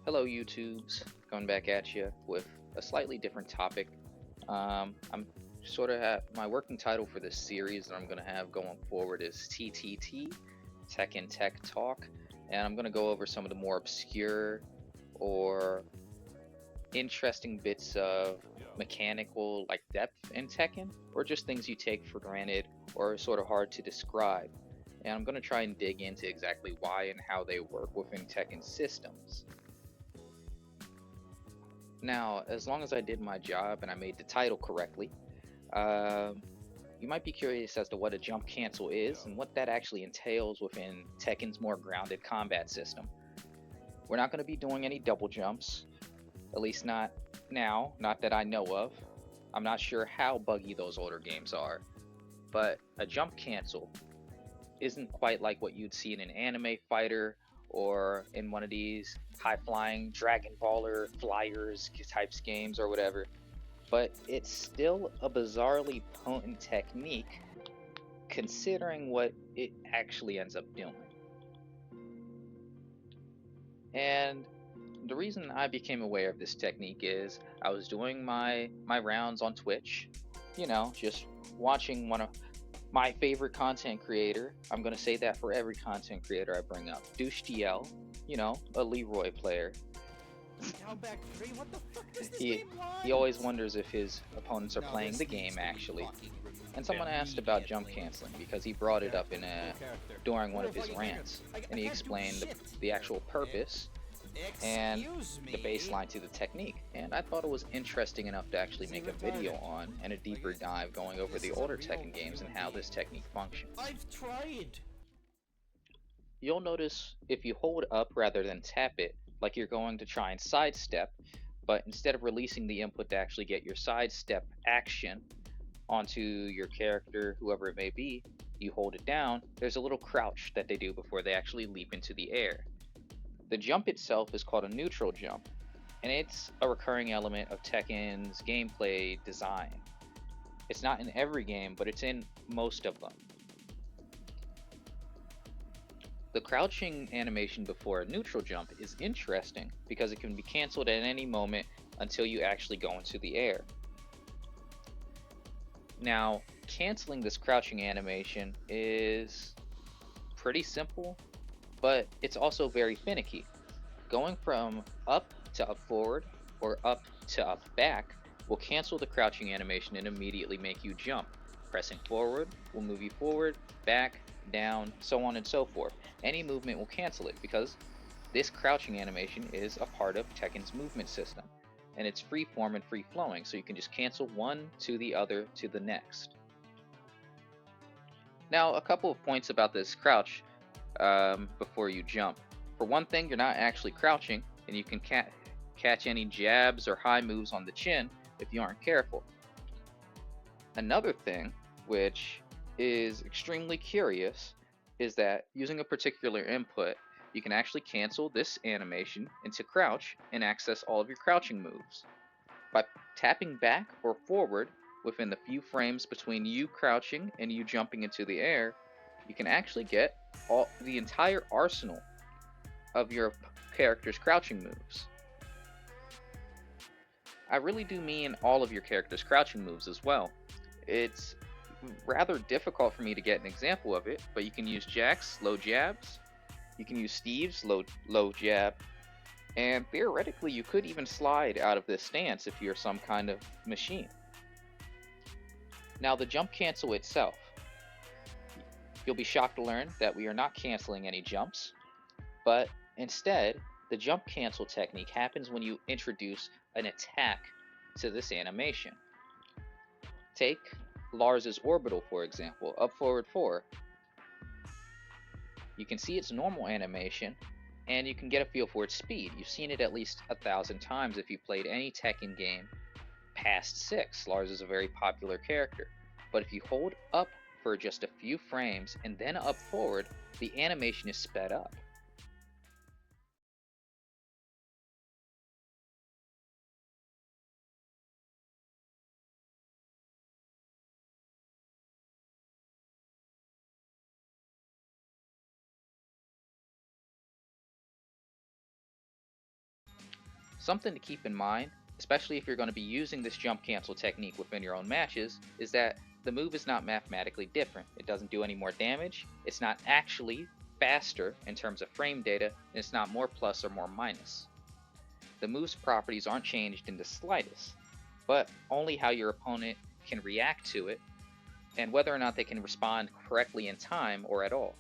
Hello YouTubes, coming back at you with a slightly different topic. I'm sort of my working title for this series that I'm going to have going forward is TTT, Tekken Tech Talk, and I'm going to go over some of the more obscure or interesting bits of mechanical like depth in Tekken, or just things you take for granted or are sort of hard to describe. And I'm going to try and dig into exactly why and how they work within Tekken systems. Now, as long as I did my job and I made the title correctly, you might be curious as to what a jump cancel is and what that actually entails within Tekken's more grounded combat system. We're not going to be doing any double jumps, at least not now, not that I know of. I'm not sure how buggy those older games are, but a jump cancel isn't quite like what you'd see in an anime fighter or in one of these high-flying Dragon Baller flyers types games or whatever, but it's still a bizarrely potent technique considering what it actually ends up doing. And the reason I became aware of this technique is I was doing my rounds on Twitch, just watching one of my favorite content creator. I'm gonna say that for every content creator I bring up. DoucheTL, a Leroy player. Down back three? What the fuck does this he game want? he always wonders if his opponents are playing the game actually. And someone asked about jump canceling because he brought it up during one of his rants, and he explained the actual purpose and the baseline to the technique, and I thought it was interesting enough to actually make a video on and a deeper dive going over the older Tekken games and how this technique functions. I've tried. You'll notice if you hold up rather than tap it, like you're going to try and sidestep, but instead of releasing the input to actually get your sidestep action onto your character, whoever it may be, you hold it down, there's a little crouch that they do before they actually leap into the air. The jump itself is called a neutral jump, and it's a recurring element of Tekken's gameplay design. It's not in every game, but it's in most of them. The crouching animation before a neutral jump is interesting because it can be cancelled at any moment until you actually go into the air. Now, canceling this crouching animation is pretty simple, but it's also very finicky. Going from up to up forward or up to up back will cancel the crouching animation and immediately make you jump. Pressing forward will move you forward, back, down, so on and so forth. Any movement will cancel it because this crouching animation is a part of Tekken's movement system, and it's free form and free flowing, so you can just cancel one to the other to the next. Now, a couple of points about this crouch before you jump. For one thing, you're not actually crouching, and you can catch any jabs or high moves on the chin if you aren't careful. Another thing, which is extremely curious, is that using a particular input, you can actually cancel this animation into crouch and access all of your crouching moves. By tapping back or forward within the few frames between you crouching and you jumping into the air, you can actually get the entire arsenal of your character's crouching moves. I really do mean all of your character's crouching moves as well. It's rather difficult for me to get an example of it, but you can use Jack's low jabs, you can use Steve's low jab, and theoretically you could even slide out of this stance if you're some kind of machine. Now, the jump cancel itself. You'll be shocked to learn that we are not canceling any jumps, but instead, the jump cancel technique happens when you introduce an attack to this animation. Take Lars's orbital, for example, up forward 4. You can see its normal animation, and you can get a feel for its speed. You've seen it at least 1,000 times if you played any Tekken game past 6. Lars is a very popular character. But if you hold up for just a few frames and then up forward, the animation is sped up. Something to keep in mind, especially if you're going to be using this jump cancel technique within your own matches, is that the move is not mathematically different. It doesn't do any more damage, it's not actually faster in terms of frame data, and it's not more plus or more minus. The move's properties aren't changed in the slightest, but only how your opponent can react to it and whether or not they can respond correctly in time or at all.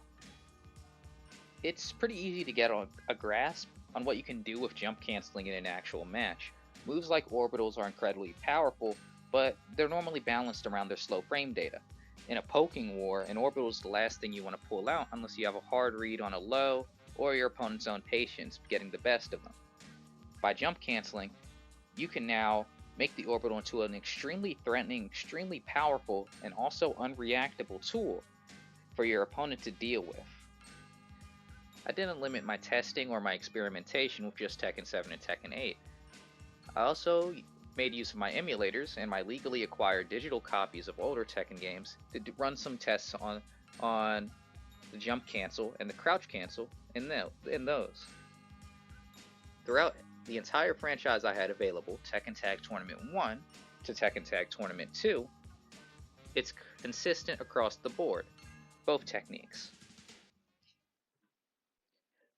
It's pretty easy to get a grasp on what you can do with jump canceling in an actual match. Moves like orbitals are incredibly powerful, but they're normally balanced around their slow frame data. In a poking war, an orbital is the last thing you want to pull out unless you have a hard read on a low or your opponent's own patience getting the best of them. By jump canceling, you can now make the orbital into an extremely threatening, extremely powerful, and also unreactable tool for your opponent to deal with. I didn't limit my testing or my experimentation with just Tekken 7 and Tekken 8. I also made use of my emulators and my legally acquired digital copies of older Tekken games to run some tests on the jump cancel and the crouch cancel in those. Throughout the entire franchise I had available, Tekken Tag Tournament 1 to Tekken Tag Tournament 2, it's consistent across the board, both techniques.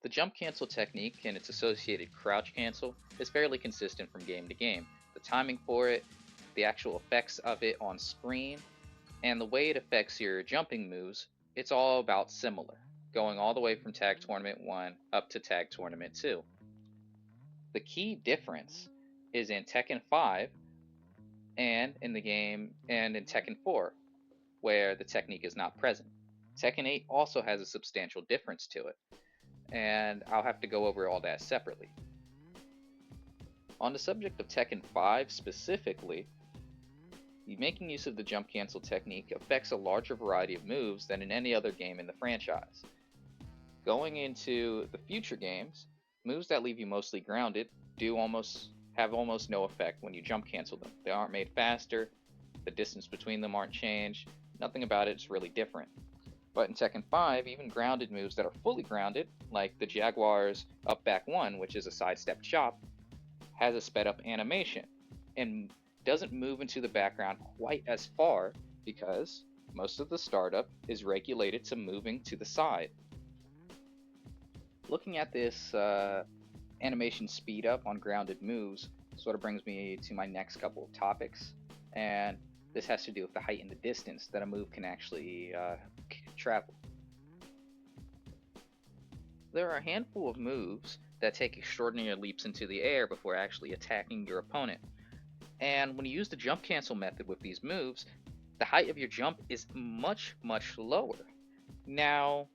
The jump cancel technique and its associated crouch cancel is fairly consistent from game to game. The timing for it, the actual effects of it on screen, and the way it affects your jumping moves, it's all about similar, going all the way from Tag Tournament 1 up to Tag Tournament 2. The key difference is in Tekken 5 and in the game and in Tekken 4, where the technique is not present. Tekken 8 also has a substantial difference to it, and I'll have to go over all that separately. On the subject of Tekken 5 specifically, making use of the jump cancel technique affects a larger variety of moves than in any other game in the franchise. Going into the future games, moves that leave you mostly grounded have almost no effect when you jump cancel them. They aren't made faster, the distance between them aren't changed, nothing about it is really different. But in Tekken 5, even grounded moves that are fully grounded, like the Jaguar's up back 1, which is a sidestep chop, has a sped up animation and doesn't move into the background quite as far because most of the startup is regulated to moving to the side. Looking at this animation speed up on grounded moves sort of brings me to my next couple of topics, and this has to do with the height and the distance that a move can actually travel. There are a handful of moves that take extraordinary leaps into the air before actually attacking your opponent. And when you use the jump cancel method with these moves, the height of your jump is much, much lower. Now,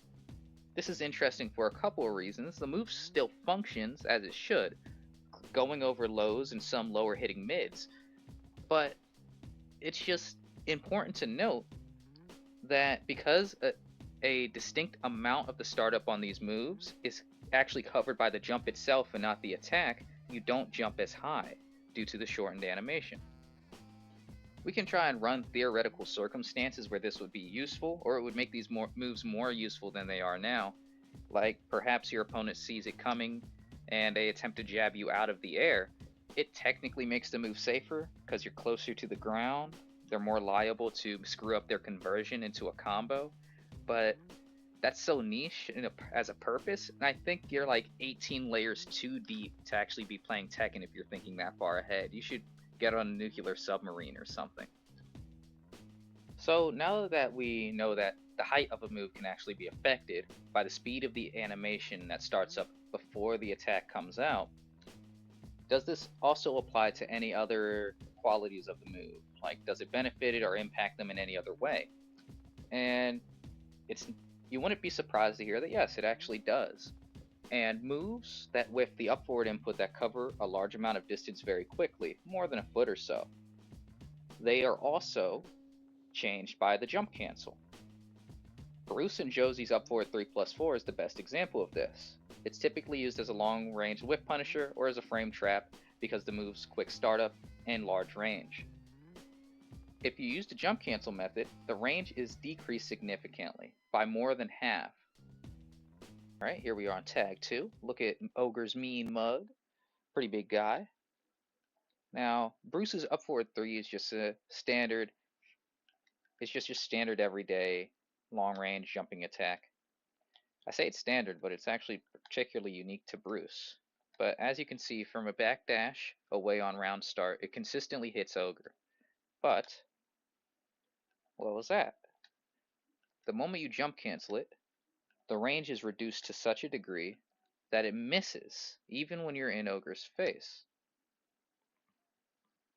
this is interesting for a couple of reasons. The move still functions as it should, going over lows and some lower hitting mids, but it's just important to note that because a distinct amount of the startup on these moves is actually covered by the jump itself and not the attack, you don't jump as high due to the shortened animation. We can try and run theoretical circumstances where this would be useful, or it would make these moves more useful than they are now. Like perhaps your opponent sees it coming and they attempt to jab you out of the air. It technically makes the move safer because you're closer to the ground. They're more liable to screw up their conversion into a combo, but that's so niche as a purpose, and I think you're like 18 layers too deep to actually be playing Tekken if you're thinking that far ahead. You should get on a nuclear submarine or something. So now that we know that the height of a move can actually be affected by the speed of the animation that starts up before the attack comes out, does this also apply to any other qualities of the move? Like, does it benefit it or impact them in any other way? And you wouldn't be surprised to hear that yes, it actually does. And moves that with the up forward input that cover a large amount of distance very quickly, more than a foot or so, they are also changed by the jump cancel. Bruce and Josie's up forward 3+4 is the best example of this. It's typically used as a long range whip punisher or as a frame trap because the move's quick startup and large range. If you use the jump cancel method, the range is decreased significantly, by more than half. Alright, here we are on tag 2. Look at Ogre's mean mug. Pretty big guy. Now, Bruce's up forward 3 is just a standard, it's just your standard everyday long range jumping attack. I say it's standard, but it's actually particularly unique to Bruce. But as you can see, from a backdash away on round start, it consistently hits Ogre. But, what was that? The moment you jump cancel it, the range is reduced to such a degree that it misses, even when you're in Ogre's face.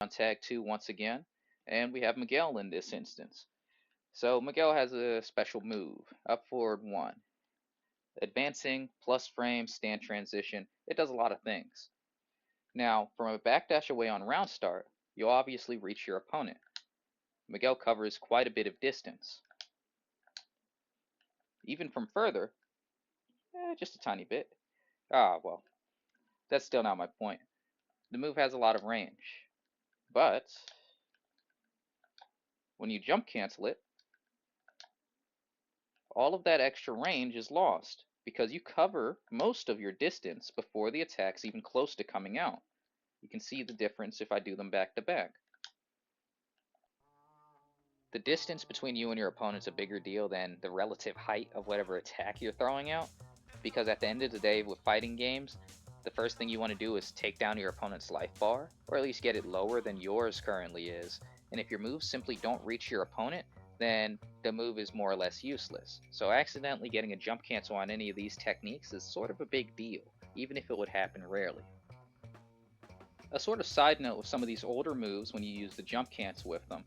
On tag 2 once again, and we have Miguel in this instance. So Miguel has a special move, up forward 1. Advancing, plus frame, stand transition, it does a lot of things. Now, from a backdash away on round start, you'll obviously reach your opponent. Miguel covers quite a bit of distance. Even from further, just a tiny bit. Well, that's still not my point. The move has a lot of range, but when you jump cancel it, all of that extra range is lost because you cover most of your distance before the attack's even close to coming out. You can see the difference if I do them back to back. The distance between you and your opponent's a bigger deal than the relative height of whatever attack you're throwing out, because at the end of the day with fighting games, the first thing you want to do is take down your opponent's life bar, or at least get it lower than yours currently is, and if your moves simply don't reach your opponent, then the move is more or less useless. So accidentally getting a jump cancel on any of these techniques is sort of a big deal, even if it would happen rarely. A sort of side note with some of these older moves when you use the jump cancel with them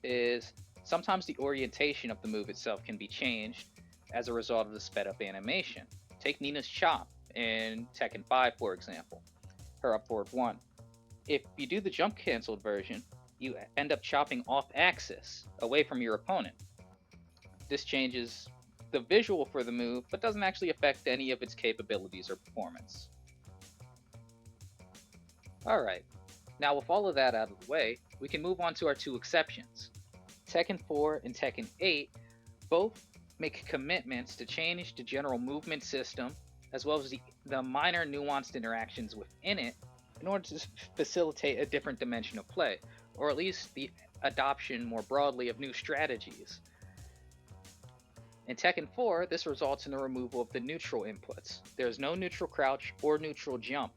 is sometimes the orientation of the move itself can be changed as a result of the sped up animation. Take Nina's chop in Tekken 5 for example, her up forward 1. If you do the jump canceled version, you end up chopping off axis, away from your opponent. This changes the visual for the move, but doesn't actually affect any of its capabilities or performance. Alright, now with all of that out of the way, we can move on to our 2 exceptions. Tekken 4 and Tekken 8 both make commitments to change the general movement system, as well as the minor nuanced interactions within it, in order to facilitate a different dimension of play, or at least the adoption more broadly of new strategies. In Tekken 4, this results in the removal of the neutral inputs. There is no neutral crouch or neutral jump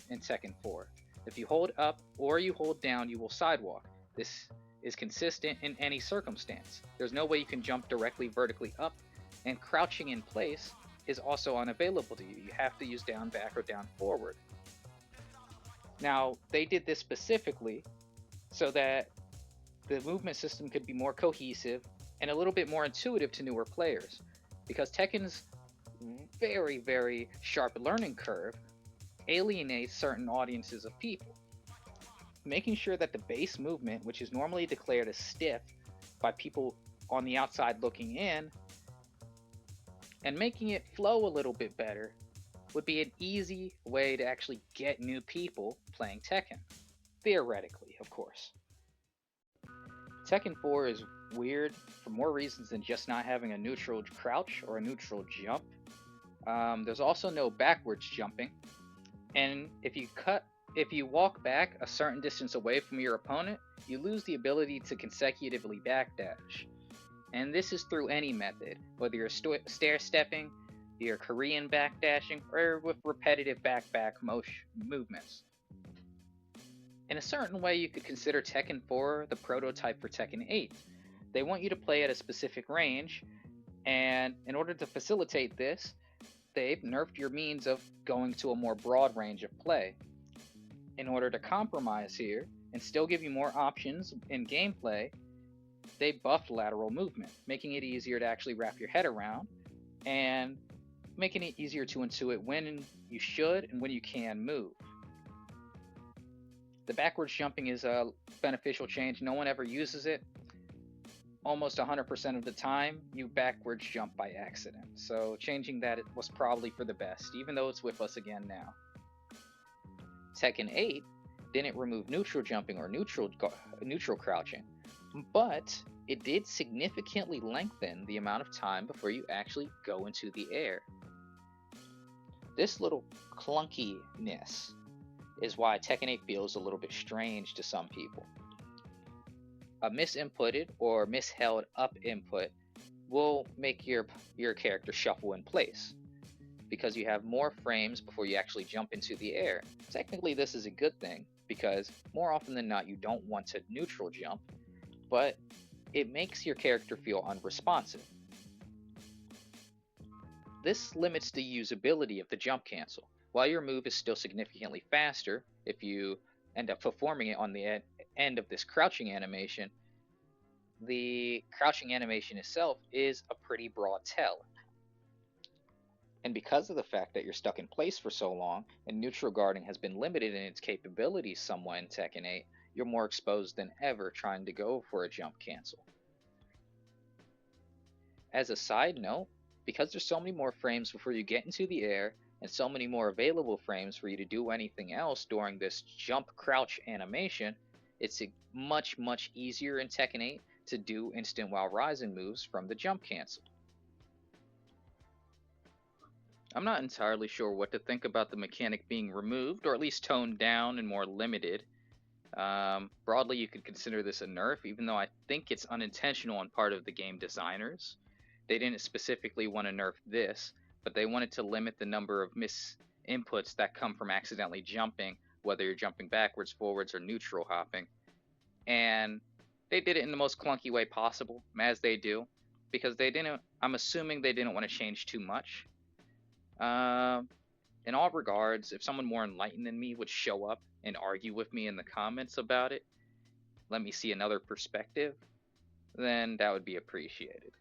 in Tekken 4. If you hold up or you hold down, you will sidewalk. This is consistent in any circumstance. There's no way you can jump directly vertically up, and crouching in place is also unavailable to you. You have to use down back or down forward. Now, they did this specifically so that the movement system could be more cohesive and a little bit more intuitive to newer players, because Tekken's very, very sharp learning curve alienates certain audiences of people. Making sure that the base movement, which is normally declared as stiff by people on the outside looking in, and making it flow a little bit better would be an easy way to actually get new people playing Tekken. Theoretically, of course. Tekken 4 is weird for more reasons than just not having a neutral crouch or a neutral jump. There's also no backwards jumping, and if you walk back a certain distance away from your opponent, you lose the ability to consecutively backdash. And this is through any method, whether you're stair-stepping, you're Korean backdashing, or with repetitive back-back movements. In a certain way, you could consider Tekken 4 the prototype for Tekken 8. They want you to play at a specific range, and in order to facilitate this, they've nerfed your means of going to a more broad range of play. In order to compromise here, and still give you more options in gameplay, they buffed lateral movement, making it easier to actually wrap your head around, and making it easier to intuit when you should and when you can move. The backwards jumping is a beneficial change. No one ever uses it. Almost 100% of the time, you backwards jump by accident. So changing that was probably for the best, even though it's with us again now. Tekken 8 didn't remove neutral jumping or neutral crouching, but it did significantly lengthen the amount of time before you actually go into the air. This little clunkiness is why Tekken 8 feels a little bit strange to some people. A misinputted or misheld up input will make your character shuffle in place because you have more frames before you actually jump into the air. Technically, this is a good thing because more often than not, you don't want to neutral jump, but it makes your character feel unresponsive. This limits the usability of the jump cancel. While your move is still significantly faster, if you end up performing it on the end of this crouching animation, the crouching animation itself is a pretty broad tell. And because of the fact that you're stuck in place for so long, and neutral guarding has been limited in its capabilities somewhat in Tekken 8, you're more exposed than ever trying to go for a jump cancel. As a side note, because there's so many more frames before you get into the air, and so many more available frames for you to do anything else during this jump crouch animation, it's much easier in Tekken 8 to do instant while rising moves from the jump cancel. I'm not entirely sure what to think about the mechanic being removed, or at least toned down and more limited. Broadly, you could consider this a nerf, even though I think it's unintentional on part of the game designers. They didn't specifically want to nerf this, but they wanted to limit the number of misinputs that come from accidentally jumping, whether you're jumping backwards, forwards, or neutral hopping. And they did it in the most clunky way possible, as they do, because I'm assuming they didn't want to change too much. In all regards, if someone more enlightened than me would show up and argue with me in the comments about it, let me see another perspective, then that would be appreciated.